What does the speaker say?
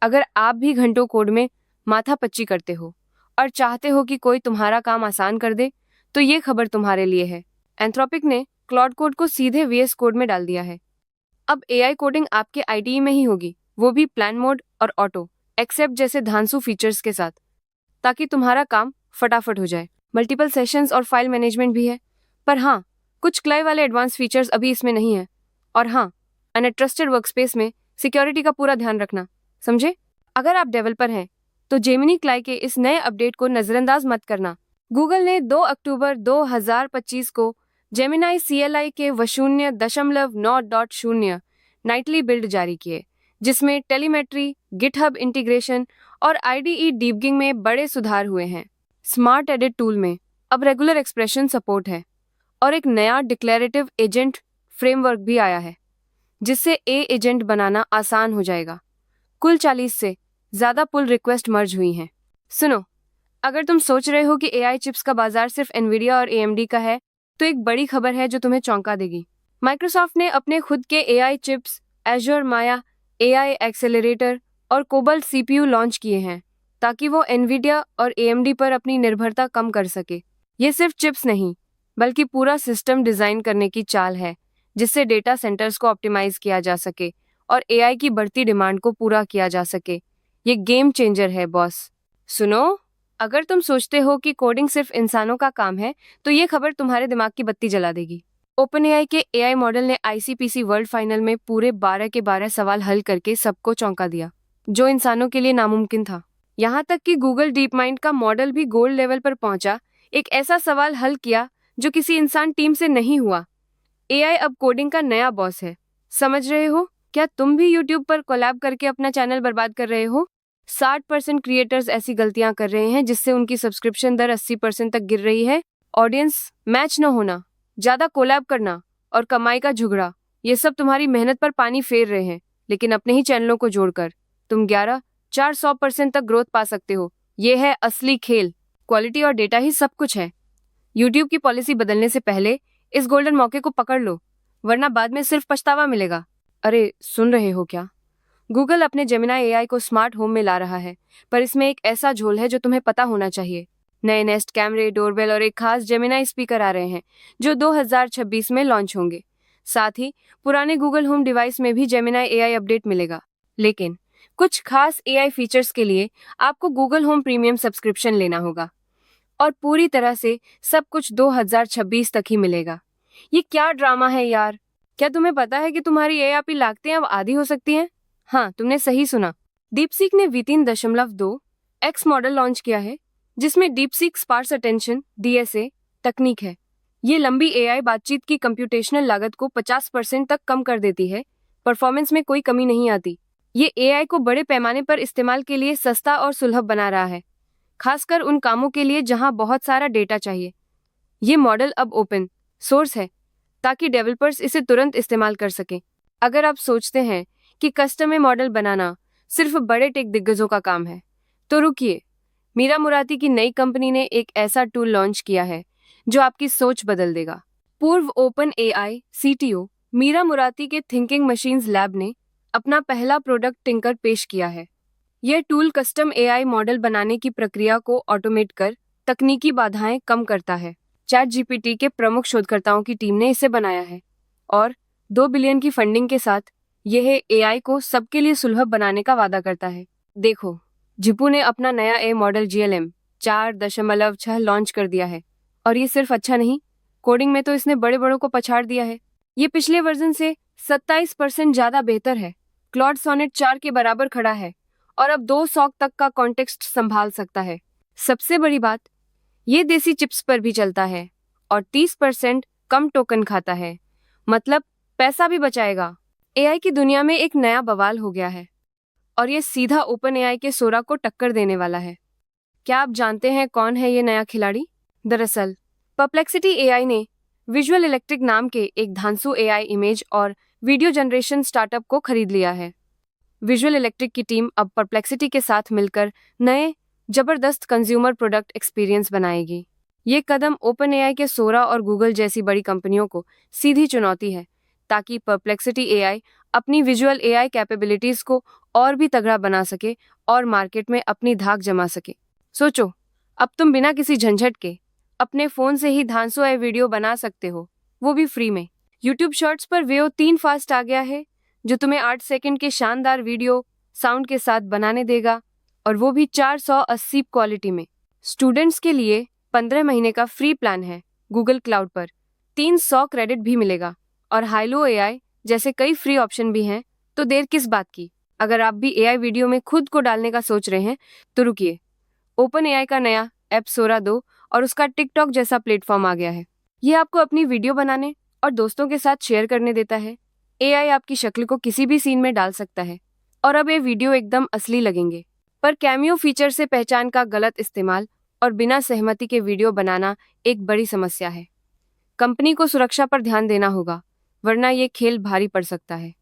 अगर आप भी घंटों कोड में माथापच्ची करते हो और चाहते हो कि कोई तुम्हारा काम आसान कर दे, तो ये खबर तुम्हारे लिए है। एंथ्रोपिक ने क्लॉड कोड को सीधे वीएस कोड में डाल दिया है। अब एआई कोडिंग आपके आईडीई में ही होगी, वो भी प्लान मोड और ऑटो एक्सेप्ट जैसे धांसू फीचर्स के साथ, ताकि तुम्हारा काम फटाफट हो जाए। मल्टीपल सेशंस और फाइल मैनेजमेंट भी है, पर हाँ, कुछ क्लाई वाले एडवांस फीचर्स अभी इसमें नहीं है। और हाँ, अनट्रस्टेड वर्कस्पेस में सिक्योरिटी का पूरा ध्यान रखना, समझे? अगर आप डेवलपर हैं तो जेमिनी क्लाई के इस नए अपडेट को नजरअंदाज मत करना। गूगल ने 2 अक्टूबर 2025 को जेमिनाई CLI के v0.9.0 नाइटली बिल्ड जारी किए, जिसमें टेलीमेट्री, गिटहब इंटीग्रेशन और IDE डीबगिंग में बड़े सुधार हुए हैं। स्मार्ट एडिट टूल में अब रेगुलर एक्सप्रेशन सपोर्ट है और एक नया डिक्लेरेटिव एजेंट फ्रेमवर्क भी आया है, जिससे एजेंट बनाना आसान हो जाएगा। कुल 40 से ज़्यादा पुल रिक्वेस्ट मर्ज हुई हैं। सुनो, अगर तुम सोच रहे हो कि AI चिप्स का बाजार सिर्फ एनवीडिया और AMD का है, तो एक बड़ी खबर है जो तुम्हें चौंका देगी। माइक्रोसॉफ्ट ने अपने खुद के AI चिप्स एज़्योर माया AI एक्सेलरेटर और कोबाल्ट CPU लॉन्च किए हैं, ताकि वो एनवीडिया और AMD पर अपनी निर्भरता कम कर सके। ये सिर्फ चिप्स नहीं, बल्कि पूरा सिस्टम डिज़ाइन करने की चाल है, जिससे डेटा सेंटर्स को ऑप्टिमाइज किया जा सके और AI की बढ़ती डिमांड को पूरा किया जा सके। ये गेम चेंजर है बॉस। सुनो, अगर तुम सोचते हो कि कोडिंग सिर्फ इंसानों का काम है, तो ये खबर तुम्हारे दिमाग की बत्ती जला देगी। OpenAI के AI मॉडल ने ICPC वर्ल्ड फाइनल में पूरे 12 के 12 सवाल हल करके सबको चौंका दिया, जो इंसानों के लिए नामुमकिन था। यहाँ तक कि गूगल डीप माइंड का मॉडल भी गोल्ड लेवल पर पहुंचा, एक ऐसा सवाल हल किया जो किसी इंसान टीम से नहीं हुआ। AI अब कोडिंग का नया बॉस है। समझ रहे हो? क्या तुम भी YouTube पर कोलैब करके अपना चैनल बर्बाद कर रहे हो? 60% क्रिएटर्स ऐसी गलतियां कर रहे हैं जिससे उनकी सब्सक्रिप्शन दर 80% तक गिर रही है। ऑडियंस मैच न होना, ज्यादा कोलैब करना और कमाई का झुगड़ा, ये सब तुम्हारी मेहनत पर पानी फेर रहे हैं। लेकिन अपने ही चैनलों को जोड़कर तुम 11-400% तक ग्रोथ पा सकते हो। ये है असली खेल। क्वालिटी और डेटा ही सब कुछ है। YouTube की पॉलिसी बदलने से पहले इस गोल्डन मौके को पकड़ लो, वरना बाद में सिर्फ पछतावा मिलेगा। अरे, सुन रहे हो क्या? गूगल अपने जेमिनाई AI को स्मार्ट होम में ला रहा है, पर इसमें एक ऐसा झोल है जो तुम्हें पता होना चाहिए। नए नेस्ट कैमरे, डोरबेल और एक खास जेमिनाई स्पीकर आ रहे हैं, जो 2026 में लॉन्च होंगे। साथ ही पुराने गूगल होम डिवाइस में भी जेमिनाई AI अपडेट मिलेगा। लेकिन कुछ खास AI फीचर्स के लिए आपको गूगल होम प्रीमियम सब्सक्रिप्शन लेना होगा, और पूरी तरह से सब कुछ 2026 तक ही मिलेगा। ये क्या ड्रामा है यार? क्या तुम्हें पता है कि तुम्हारी AI लागतें अब आधी हो सकती हैं? हाँ, तुमने सही सुना। डीपसीक ने V3.2X मॉडल लॉन्च किया है, जिसमें डीपसीक स्पार्स अटेंशन DSA तकनीक है। ये लंबी AI बातचीत की कंप्यूटेशनल लागत को 50% तक कम कर देती है। परफॉर्मेंस में कोई कमी नहीं आती। ये AI को बड़े पैमाने पर इस्तेमाल के लिए सस्ता और सुलभ बना रहा है, खासकर उन कामों के लिए जहां बहुत सारा डेटा चाहिए। ये मॉडल अब ओपन सोर्स है, ताकि डेवलपर्स इसे तुरंत इस्तेमाल कर सकें। अगर आप सोचते हैं कि कस्टम मॉडल बनाना सिर्फ बड़े टेक दिग्गजों का काम है, तो रुकिए। मीरा मुराती की नई कंपनी ने एक ऐसा टूल लॉन्च किया है जो आपकी सोच बदल देगा। पूर्व OpenAI CTO मीरा मुराती के थिंकिंग मशीन्स लैब ने अपना पहला प्रोडक्ट टिंकर पेश किया है। यह टूल कस्टम AI मॉडल बनाने की प्रक्रिया को ऑटोमेट कर तकनीकी बाधाएं कम करता है। ChatGPT के प्रमुख शोधकर्ताओं की टीम ने इसे बनाया है, और 2 बिलियन की फंडिंग के साथ यह AI को सबके लिए सुलभ बनाने का वादा करता है। देखो, जिपू ने अपना नया AI मॉडल GLM 4.6 लॉन्च कर दिया है, और ये सिर्फ अच्छा नहीं, कोडिंग में तो इसने बड़े बड़ों को पछाड़ दिया है। ये पिछले वर्जन से 27% ज़्यादा बेहतर है, क्लॉड सोनेट 4 के बराबर खड़ा है, और अब 2 सॉक तक का कॉन्टेक्स्ट संभाल सकता है। सबसे बड़ी बात, ये देसी चिप्स पर भी चलता है और 30% कम टोकन खाता है, मतलब पैसा भी बचाएगा। AI की दुनिया में एक नया बवाल हो गया है, और ये सीधा OpenAI के सोरा को टक्कर देने वाला है। क्या आप जानते हैं कौन है ये नया खिलाड़ी? दरअसल परप्लेक्सिटी AI ने विजुअल इलेक्ट्रिक नाम के एक धांसू AI इमेज और वीडियो जनरेशन स्टार्टअप को खरीद लिया है। विजुअल इलेक्ट्रिक की टीम अब परप्लेक्सिटी के साथ मिलकर नए जबरदस्त कंज्यूमर प्रोडक्ट एक्सपीरियंस बनाएगी। ये कदम OpenAI के सोरा और गूगल जैसी बड़ी कंपनियों को सीधी चुनौती है, ताकि परप्लेक्सिटी AI अपनी विजुअल एआई कैपेबिलिटीज को और भी तगड़ा बना सके और मार्केट में अपनी धाक जमा सके। सोचो, अब तुम बिना किसी झंझट के अपने फोन से ही धांसू ए वीडियो बना सकते हो, वो भी फ्री में। यूट्यूब शॉर्ट्स पर वीओ 3 फास्ट आ गया है, जो तुम्हें 8 सेकंड के शानदार वीडियो साउंड के साथ बनाने देगा, और वो भी 480 क्वालिटी में। स्टूडेंट्स के लिए 15 महीने का फ्री प्लान है गूगल क्लाउड पर, 300 क्रेडिट भी मिलेगा, और हाइलो एआई जैसे कई फ्री ऑप्शन भी हैं। तो देर किस बात की? अगर आप भी एआई वीडियो में खुद को डालने का सोच रहे हैं तो रुकिए, ओपन एआई का नया ऐप सोरा 2 और उसका टिकटॉक जैसा प्लेटफॉर्म आ गया है। ये आपको अपनी वीडियो बनाने और दोस्तों के साथ शेयर करने देता है। एआई आपकी शक्ल को किसी भी सीन में डाल सकता है, और अब ये वीडियो एकदम असली लगेंगे। पर कैमियो फीचर से पहचान का गलत इस्तेमाल और बिना सहमति के वीडियो बनाना एक बड़ी समस्या है। कंपनी को सुरक्षा पर ध्यान देना होगा, वरना ये खेल भारी पड़ सकता है।